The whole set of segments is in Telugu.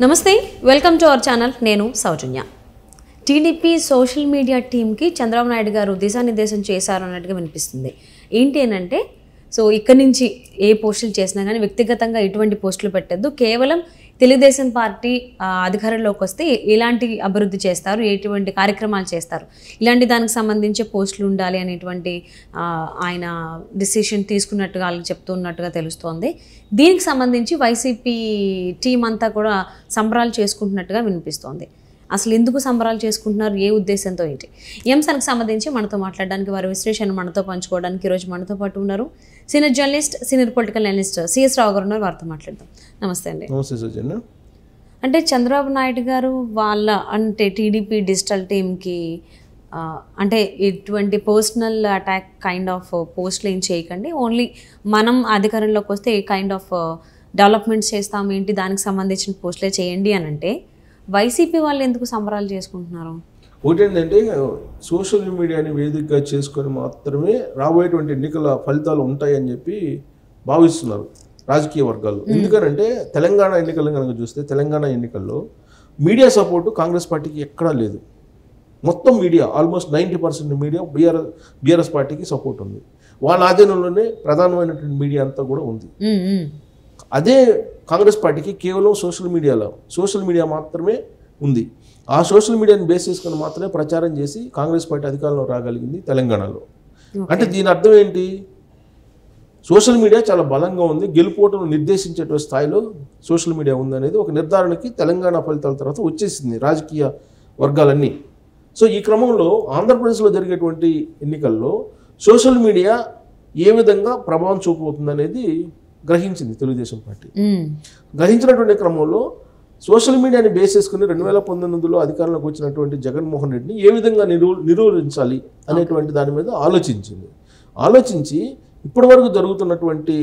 నమస్తే, వెల్కమ్ టు అవర్ ఛానల్. నేను సౌజన్య. టీడీపీ సోషల్ మీడియా టీంకి చంద్రబాబు నాయుడు గారు దిశానిర్దేశం చేశారు అన్నట్టుగా వినిపిస్తుంది. ఏంటి అని అంటే, సో ఇక్కడి నుంచి ఏ పోస్టులు చేసినా కానీ వ్యక్తిగతంగా ఎటువంటి పోస్టులు పెట్టద్దు, కేవలం తెలుగుదేశం పార్టీ అధికారంలోకి వస్తే ఎలాంటి అభివృద్ధి చేస్తారు, ఎటువంటి కార్యక్రమాలు చేస్తారు, ఇలాంటి దానికి సంబంధించి పోస్టులు ఉండాలి అనేటువంటి ఆయన డిసిషన్ తీసుకున్నట్టుగా వాళ్ళకి చెప్తున్నట్టుగా తెలుస్తోంది. దీనికి సంబంధించి వైసీపీ టీం అంతా కూడా సంబరాలు చేసుకుంటున్నట్టుగా వినిపిస్తోంది. అసలు ఎందుకు సంబరాలు చేసుకుంటున్నారు, ఏ ఉద్దేశంతో ఏంటి, ఈ అంశానికి సంబంధించి మనతో మాట్లాడడానికి, వారి విశ్లేషణ మనతో పంచుకోవడానికి ఈరోజు మనతో పాటు ఉన్నారు senior journalist, senior political analyst CS Rao garu ఉన్నారు. వారితో మాట్లాడదాం. నమస్తే అండి. నమస్తే సౌజన్య. అంటే చంద్రబాబు నాయుడు గారు వాళ్ళ అంటే టీడీపీ డిజిటల్ టీంకి అంటే ఇటువంటి పర్సనల్ అటాక్ కైండ్ ఆఫ్ పోస్టులు ఏం చేయకండి, ఓన్లీ మనం అధికారంలోకి వస్తే ఏ కైండ్ ఆఫ్ డెవలప్మెంట్స్ చేస్తాం ఏంటి, దానికి సంబంధించిన పోస్టులే చేయండి అని అంటే వైసీపీ వాళ్ళు ఎందుకు సంబరాలు చేసుకుంటున్నారు? ఒకటి ఏంటంటే, సోషల్ మీడియాని వేదికగా చేసుకొని మాత్రమే రాబోయేటువంటి ఎన్నికల ఫలితాలు ఉంటాయని చెప్పి భావిస్తున్నారు రాజకీయ వర్గాలు. ఎందుకనంటే తెలంగాణ ఎన్నికలను కనుక చూస్తే, తెలంగాణ ఎన్నికల్లో మీడియా సపోర్టు కాంగ్రెస్ పార్టీకి ఎక్కడా లేదు. మొత్తం మీడియా ఆల్మోస్ట్ 90% మీడియా బీఆర్ఎస్ పార్టీకి సపోర్ట్ ఉంది. వాళ్ళ ఆధీనంలోనే ప్రధానమైనటువంటి మీడియా అంతా కూడా ఉంది. అదే కాంగ్రెస్ పార్టీకి కేవలం సోషల్ మీడియా మాత్రమే ఉంది. ఆ సోషల్ మీడియాని బేస్ చేసుకొని మాత్రమే ప్రచారం చేసి కాంగ్రెస్ పార్టీ అధికారంలో రాగలిగింది తెలంగాణలో. అంటే దీని అర్థం ఏంటి? సోషల్ మీడియా చాలా బలంగా ఉంది, గెలుపోటను నిర్దేశించేటువంటి స్థాయిలో సోషల్ మీడియా ఉందనేది ఒక నిర్ధారణకి తెలంగాణ ఫలితాల తర్వాత వచ్చేసింది రాజకీయ వర్గాలన్నీ. సో ఈ క్రమంలో ఆంధ్రప్రదేశ్లో జరిగేటువంటి ఎన్నికల్లో సోషల్ మీడియా ఏ విధంగా ప్రభావం చూపబోతుంది అనేది గ్రహించింది తెలుగుదేశం పార్టీ. గ్రహించినటువంటి క్రమంలో సోషల్ మీడియాని బేస్ చేసుకుని 2019లో అధికారంలోకి వచ్చినటువంటి జగన్మోహన్ రెడ్డిని ఏ విధంగా నిరోధించాలి అనేటువంటి దాని మీద ఆలోచించి ఇప్పటివరకు జరుగుతున్నటువంటి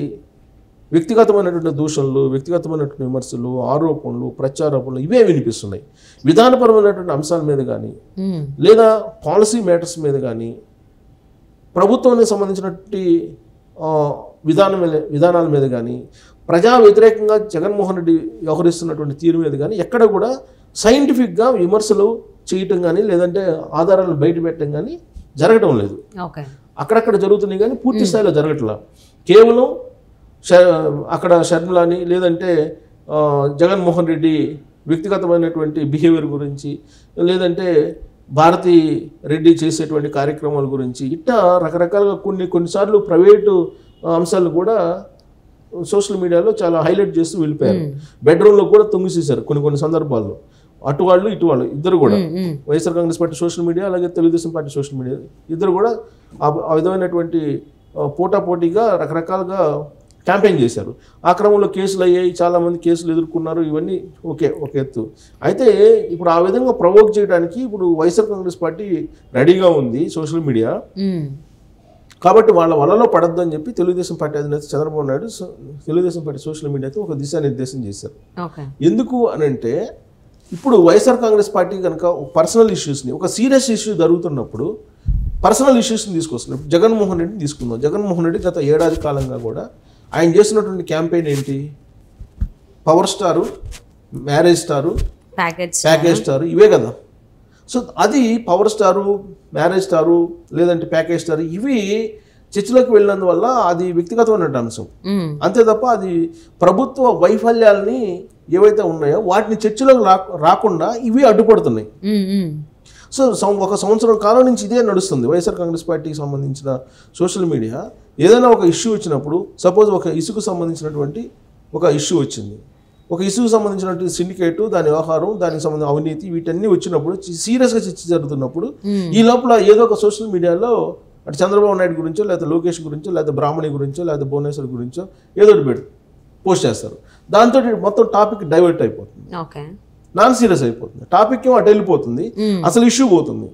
వ్యక్తిగతమైనటువంటి దూషణలు, వ్యక్తిగతమైనటువంటి విమర్శలు, ఆరోపణలు, ప్రత్యారోపణలు ఇవే వినిపిస్తున్నాయి. విధానపరమైనటువంటి అంశాల మీద కానీ, లేదా పాలసీ మ్యాటర్స్ మీద కానీ, ప్రభుత్వానికి సంబంధించినటువంటి విధానాల మీద కానీ, ప్రజా వ్యతిరేకంగా జగన్మోహన్ రెడ్డి వ్యవహరిస్తున్నటువంటి తీరు మీద కానీ ఎక్కడ కూడా సైంటిఫిక్గా విమర్శలు చేయటం కానీ, లేదంటే ఆధారాలు బయట పెట్టడం కానీ జరగడం లేదు. అక్కడక్కడ జరుగుతున్నాయి కానీ పూర్తి స్థాయిలో జరగట్లా. కేవలం అక్కడ షర్మిలాని, లేదంటే జగన్మోహన్ రెడ్డి వ్యక్తిగతమైనటువంటి బిహేవియర్ గురించి, లేదంటే భారతీ రెడ్డి చేసేటువంటి కార్యక్రమాల గురించి, ఇట్లా రకరకాలుగా కొన్నిసార్లు ప్రైవేటు అంశాలను కూడా సోషల్ మీడియాలో చాలా హైలైట్ చేస్తూ వెళ్ళిపోయారు. బెడ్రూమ్లో కూడా తొంగిసేశారు కొన్ని సందర్భాల్లో. అటు వాళ్ళు ఇటు వాళ్ళు ఇద్దరు కూడా, YSR Congress party social media, అలాగే తెలుగుదేశం పార్టీ సోషల్ మీడియా ఇద్దరు కూడా ఆ విధమైనటువంటి పోటాపోటీగా రకరకాలుగా క్యాంపెయిన్ చేశారు. ఆ క్రమంలో కేసులు అయ్యాయి, చాలామంది కేసులు ఎదుర్కొన్నారు. ఇవన్నీ ఒక ఎత్తు. అయితే ఇప్పుడు ఆ విధంగా ప్రవోక్ చేయడానికి ఇప్పుడు వైఎస్ఆర్ కాంగ్రెస్ పార్టీ రెడీగా ఉంది సోషల్ మీడియా. కాబట్టి వాళ్ళ వలలో పడద్దు అని చెప్పి తెలుగుదేశం పార్టీ అధినేత చంద్రబాబు నాయుడు తెలుగుదేశం పార్టీ సోషల్ మీడియాతో ఒక దిశానిర్దేశం చేశారు. ఎందుకు అనంటే, ఇప్పుడు వైఎస్ఆర్ కాంగ్రెస్ పార్టీ కనుక పర్సనల్ ఇష్యూస్ని, ఒక సీరియస్ ఇష్యూ జరుగుతున్నప్పుడు పర్సనల్ ఇష్యూస్ని తీసుకొస్తున్నారు. జగన్మోహన్ రెడ్డిని తీసుకుందాం. జగన్మోహన్ రెడ్డి గత ఏడాది కాలంగా కూడా ఆయన చేస్తున్నటువంటి క్యాంపెయిన్ ఏంటి? Power star, marriage star, package star, ఇవే కదా. సో అది పవర్ స్టారు, మ్యారేజ్ స్టారు, లేదంటే ప్యాకేజ్ స్టారు, ఇవి చర్చలోకి వెళ్ళినందువల్ల అది వ్యక్తిగతమైన అంశం. అంతే తప్ప అది ప్రభుత్వ వైఫల్యాలని ఏవైతే ఉన్నాయో వాటిని చర్చలోకి రాకుండా ఇవి అడ్డుపడుతున్నాయి. సో ఒక సంవత్సరం కాలం నుంచి ఇదే నడుస్తుంది. వైఎస్ఆర్ కాంగ్రెస్ పార్టీకి సంబంధించిన సోషల్ మీడియా ఏదైనా ఒక ఇష్యూ వచ్చినప్పుడు, సపోజ్ ఒక ఇసుకు సంబంధించినటువంటి ఒక ఇష్యూ వచ్చింది, ఒక ఇష్యూకి సంబంధించినటువంటి సిండికేటు, దాని వ్యవహారం, దానికి సంబంధించిన అవినీతి, వీటన్నీ వచ్చినప్పుడు సీరియస్గా చర్చ జరుగుతున్నప్పుడు ఈ లోపల ఏదో ఒక సోషల్ మీడియాలో అటు చంద్రబాబు నాయుడు గురించో, లేదా లోకేష్ గురించో, లేదా బ్రాహ్మణి గురించో, లేదా భువనేశ్వర్ గురించో ఏదో ఒకటి పోస్ట్ చేస్తారు. దాంతో మొత్తం టాపిక్ డైవర్ట్ అయిపోతుంది, నాన్ సీరియస్ అయిపోతుంది. టాపిక్ ఏమో అటు వెళ్ళిపోతుంది, అసలు ఇష్యూ పోతుంది.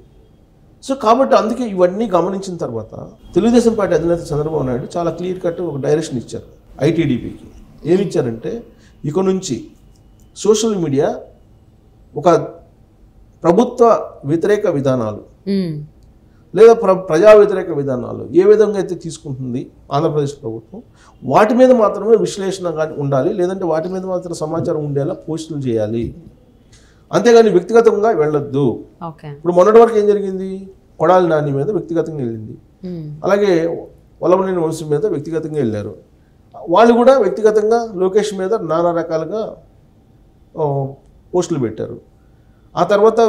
సో కాబట్టి అందుకే ఇవన్నీ గమనించిన తర్వాత తెలుగుదేశం పార్టీ అధినేత చంద్రబాబు నాయుడు చాలా క్లియర్ కట్ ఒక డైరెక్షన్ ఇచ్చారు ఐటీడీపీకి. ఏమిచ్చారంటే, ఇక నుంచి సోషల్ మీడియా ఒక ప్రభుత్వ వ్యతిరేక విధానాలు, లేదా ప్రజా వ్యతిరేక విధానాలు ఏ విధంగా అయితే తీసుకుంటుంది ఆంధ్రప్రదేశ్ ప్రభుత్వం, వాటి మీద మాత్రమే విశ్లేషణ కానీ ఉండాలి, లేదంటే వాటి మీద మాత్రం సమాచారం ఉండేలా పోస్టులు చేయాలి, అంతేగాని వ్యక్తిగతంగా వెళ్ళొద్దు. ఇప్పుడు మొన్నటి వరకు ఏం జరిగింది, కొడాలి నాని మీద వ్యక్తిగతంగా వెళ్ళింది, అలాగే వల్లభనేని వంశీ మీద వ్యక్తిగతంగా వెళ్ళారు. వాళ్ళు కూడా వ్యక్తిగతంగా లోకేష్ మీద నానా రకాలుగా పోస్టులు పెట్టారు. ఆ తర్వాత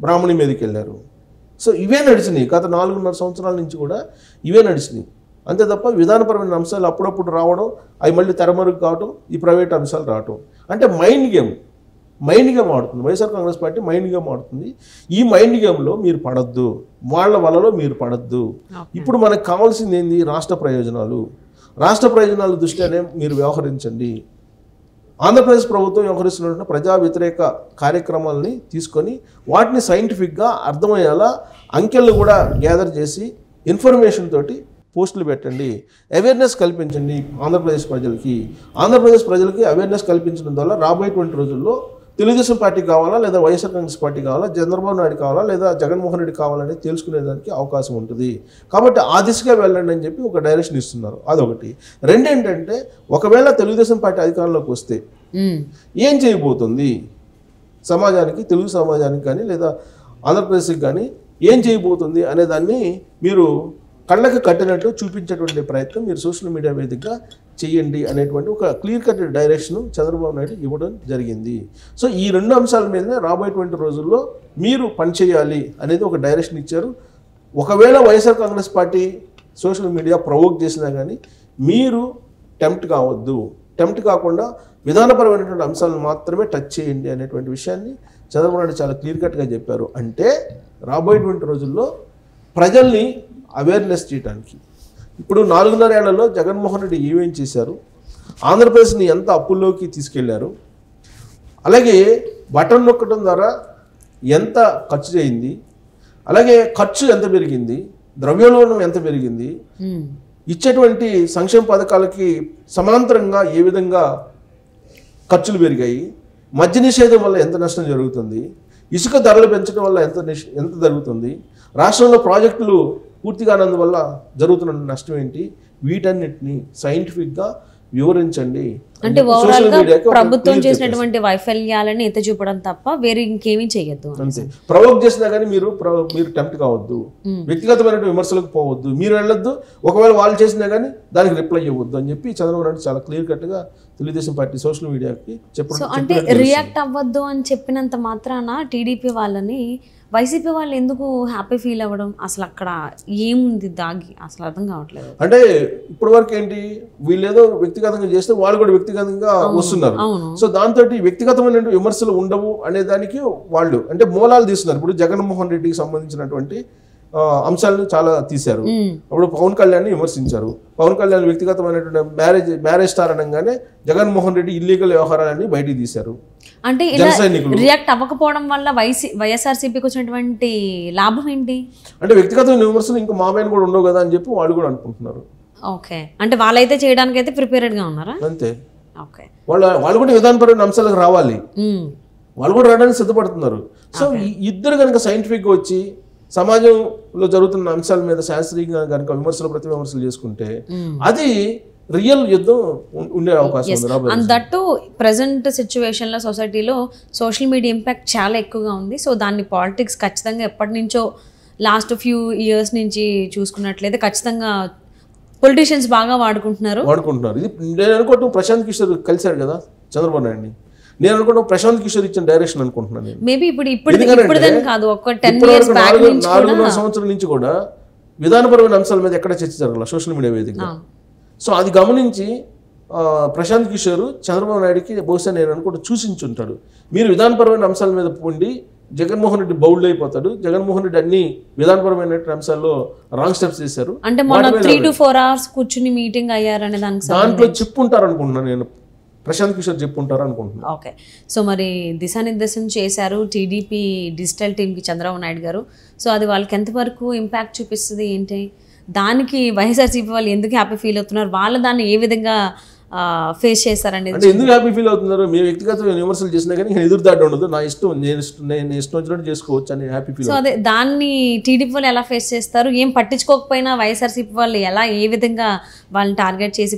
బ్రాహ్మణి మీదకి వెళ్ళారు. సో ఇవే నడిచినాయి, గత 4.5 సంవత్సరాల నుంచి కూడా ఇవే నడిచినాయి. అంతే తప్ప విధానపరమైన అంశాలు అప్పుడప్పుడు రావడం, అవి మళ్ళీ తెరమరుగు కావడం, ఈ ప్రైవేట్ అంశాలు రావడం, అంటే మైండ్ గేమ్ ఆడుతుంది YSR Congress party. Mind game ఆడుతుంది. ఈ మైండ్ గేమ్లో మీరు పడద్దు, వాళ్ళ వలలో మీరు పడద్దు. ఇప్పుడు మనకు కావాల్సింది ఏంది, రాష్ట్ర ప్రయోజనాల దృష్ట్యానే మీరు వ్యవహరించండి. ఆంధ్రప్రదేశ్ ప్రభుత్వం వ్యవహరిస్తున్న ప్రజా వ్యతిరేక కార్యక్రమాలని తీసుకొని వాటిని సైంటిఫిక్గా అర్థమయ్యేలా అంకెళ్ళు కూడా గ్యాదర్ చేసి ఇన్ఫర్మేషన్ తోటి పోస్టులు పెట్టండి, అవేర్నెస్ కల్పించండి ఆంధ్రప్రదేశ్ ప్రజలకి అవేర్నెస్ కల్పించడం ద్వారా రాబోయేటువంటి రోజుల్లో తెలుగుదేశం పార్టీ కావాలా, లేదా వైఎస్ఆర్ కాంగ్రెస్ పార్టీ కావాలా, చంద్రబాబు నాయుడు కావాలా, లేదా జగన్మోహన్ రెడ్డి కావాలని తెలుసుకునేదానికి అవకాశం ఉంటుంది. కాబట్టి ఆ దిశగా వెళ్ళండి అని చెప్పి ఒక డైరెక్షన్ ఇస్తున్నారు. అదొకటి. రెండేంటంటే, ఒకవేళ తెలుగుదేశం పార్టీ అధికారంలోకి వస్తే ఏం చేయబోతుంది సమాజానికి, తెలుగు సమాజానికి కానీ లేదా ఆంధ్రప్రదేశ్కి కానీ ఏం చేయబోతుంది అనే దాన్ని మీరు కళ్ళకి కట్టినట్టు చూపించేటువంటి ప్రయత్నం మీరు సోషల్ మీడియా వేదికగా చేయండి అనేటువంటి ఒక clear cut direction Chandrababu Naidu ఇవ్వడం జరిగింది. సో ఈ 2 అంశాల మీదనే రాబోయేటువంటి రోజుల్లో మీరు పనిచేయాలి అనేది ఒక డైరెక్షన్ ఇచ్చారు. ఒకవేళ YSR Congress party social media provoke చేసినా కానీ మీరు టెంప్ట్ కాకుండా విధానపరమైనటువంటి అంశాలను మాత్రమే టచ్ చేయండి అనేటువంటి విషయాన్ని చంద్రబాబు నాయుడు చాలా క్లియర్ కట్గా చెప్పారు. అంటే రాబోయేటువంటి రోజుల్లో ప్రజల్ని అవేర్నెస్ చేయడానికి ఇప్పుడు 4.5 ఏళ్లలో జగన్మోహన్ రెడ్డి ఏమేం చేశారు, ఆంధ్రప్రదేశ్ని ఎంత అప్పుల్లోకి తీసుకెళ్లారు, అలాగే బటన్ నొక్కడం ద్వారా ఎంత ఖర్చు చేయింది, అలాగే ఖర్చు ఎంత పెరిగింది, ద్రవ్యోల్బణం ఎంత పెరిగింది, ఇచ్చేటువంటి సంక్షేమ పథకాలకి సమాంతరంగా ఏ విధంగా ఖర్చులు పెరిగాయి, మద్య నిషేధం వల్ల ఎంత నష్టం జరుగుతుంది, ఇసుక ధరలు పెంచడం వల్ల ఎంత జరుగుతుంది, రాష్ట్రంలో ప్రాజెక్టులు పూర్తిగా వల్ల జరుగుతున్న నష్టం ఏంటి, వీటన్నిటిని సైంటిఫిక్గా వివరించండి. అంటే ప్రభుత్వం చేసినటువంటి వైఫల్యాలని ఎత్తి చూపడం తప్ప వేరే ఇంకేమీ చేయొద్దు. అంతే. ప్రవోక్ చేసినా కానీ మీరు టెంప్ట్ కావద్దు, వ్యక్తిగతమైన విమర్శలకు పోవద్దు, మీరు వెళ్ళొద్దు. ఒకవేళ వాళ్ళు చేసినా కానీ దానికి రిప్లై ఇవ్వద్దు అని చెప్పి చంద్రబాబు నాయుడు చాలా క్లియర్ కట్ గా తెలుగుదేశం పార్టీ సోషల్ మీడియాకి చెప్పడం. అంటే రియాక్ట్ అవ్వద్దు అని చెప్పినంత మాత్రాన టీడీపీ వాళ్ళని వైసీపీ వాళ్ళు ఎందుకు హ్యాపీ ఫీల్ అవ్వడం, అసలు అక్కడ ఏముంది దాగి అసలు అర్థం కావట్లేదు. అంటే ఇప్పటి వరకు ఏంటి, వీళ్ళు ఏదో వ్యక్తిగతంగా చేస్తే వాళ్ళు కూడా వ్యక్తిగతంగా వస్తున్నారు. సో దాంతో వ్యక్తిగతమైన విమర్శలు ఉండవు అనే దానికి వాళ్ళు అంటే మూలాలు తీస్తున్నారు. ఇప్పుడు జగన్మోహన్ రెడ్డికి సంబంధించినటువంటి అంశాలను చాలా తీశారు. అప్పుడు పవన్ కళ్యాణ్ విమర్శించారు. పవన్ కళ్యాణ్ వ్యక్తిగతమైనటువంటి మ్యారేజ్ స్టార్ అనగానే జగన్మోహన్ రెడ్డి ఇల్లీగల్ వ్యవహారాలన్నీ బయటికి తీశారు. అంటే ఇలా రియాక్ట్ అవ్వకపోవడం వల్ల వైఎస్ఆర్సీపీకి వచ్చినటువంటి లాభం ఏంటి అంటే వ్యక్తిగతమైన విమర్శలు ఇంకా మామయ్య కూడా ఉండవు కదా అని చెప్పి వాళ్ళు కూడా అనుకుంటున్నారు. ఓకే, అంటే వాళ్ళైతే చేయడానికి అయితే ప్రిపేర్డ్ గా ఉన్నారా? అంతే. ఓకే, వాళ్ళు కూడా విధానపరమైన అంశాలకు రావాలి, వాళ్ళు కూడా రావడానికి సిద్ధపడుతున్నారు. సో ఇద్దరు కనుక సైంటిఫిక్ గా వచ్చి సమాజంలో జరుగుతున్న అంశాల మీద శాస్త్రీయంగా కనుక విమర్శలు ప్రతి విమర్శలు చేసుకుంటే అది రియల్ యుద్ధం ఉండే అవకాశం ఉంది. అండ్ దట్టు ప్రజెంట్ సిచ్యువేషన్ లో సొసైటీలో సోషల్ మీడియా ఇంపాక్ట్ చాలా ఎక్కువగా ఉంది. సో దాన్ని పాలిటిక్స్ ఖచ్చితంగా ఎప్పటి నుంచో లాస్ట్ ఫ్యూ ఇయర్స్ నుంచి చూసుకున్నట్లయితే ఖచ్చితంగా పొలిటీషియన్స్ బాగా వాడుకుంటున్నారు. ఇది నేను అనుకోవటం ప్రశాంత్ కిషోర్ కలిశారు కదా చంద్రబాబు నాయుడిని, నేను అనుకోవడం ప్రశాంత్ కిషోర్ ఇచ్చిన డైరెక్షన్ అనుకుంటున్నాను. మేబీ ఇప్పుడు కాదు, ఒక 10 years బ్యాక్ నుంచి 4.5 సంవత్సరాల నుంచి కూడా విధానపరమైన అంశాల మీద ఎక్కడ చర్చ జరగాల సోషల్ మీడియా వేదికగా. సో అది గమనించి ప్రశాంత్ కిషోర్ చంద్రబాబు నాయుడికి బహుశా నేను అనుకుంటూ సూచించుంటాడు, మీరు విధానపరమైన అంశాల మీద పోండి, జగన్మోహన్ రెడ్డి బౌల్డ్ అయిపోతాడు, జగన్మోహన్ రెడ్డి అన్ని విధానపరమైన అంశాల్లో రాంగ్ స్టెప్స్ చేశారు, అంటే మన 3 to 4 hours కూర్చుని మీటింగ్ అయ్యారనే దాంట్లో చెప్పుంటారు అనుకుంటున్నాను నేను, ప్రశాంత్ కిషోర్ చెప్పుంటారు అనుకుంటున్నాను. ఓకే, సో మరి దిశానిర్దేశం చేశారు టీడీపీ డిజిటల్ టీంకి చంద్రబాబు నాయుడు గారు. సో అది వాళ్ళకి ఎంతవరకు ఇంపాక్ట్ చూపిస్తుంది ఏంటి, దానికి వైఎస్ఆర్సీపీ వాళ్ళు ఎందుకు హ్యాపీ ఫీల్ అవుతున్నారు, వాళ్ళు దాన్ని ఏ విధంగా ఫేస్ చేస్తారండి? అంటే ఎందుకు హ్యాపీ ఫీల్ అవుతున్నారు? మీ వ్యక్తిగత విమర్శలు చేసినా కానీ ఎదురుదాడి ఉండదు, నా ఇష్టం, నేను ఇష్టం వచ్చినట్టు చేసుకోవచ్చు అని హ్యాపీ ఫీల్. సో అదే దాన్ని టీడీపీ వాళ్ళు ఎలా ఫేస్ చేస్తారు? ఏం పట్టించుకోకపోయినా వైఎస్ఆర్సీపీ వాళ్ళు ఎలా ఏ విధంగా వాళ్ళని టార్గెట్ చేసి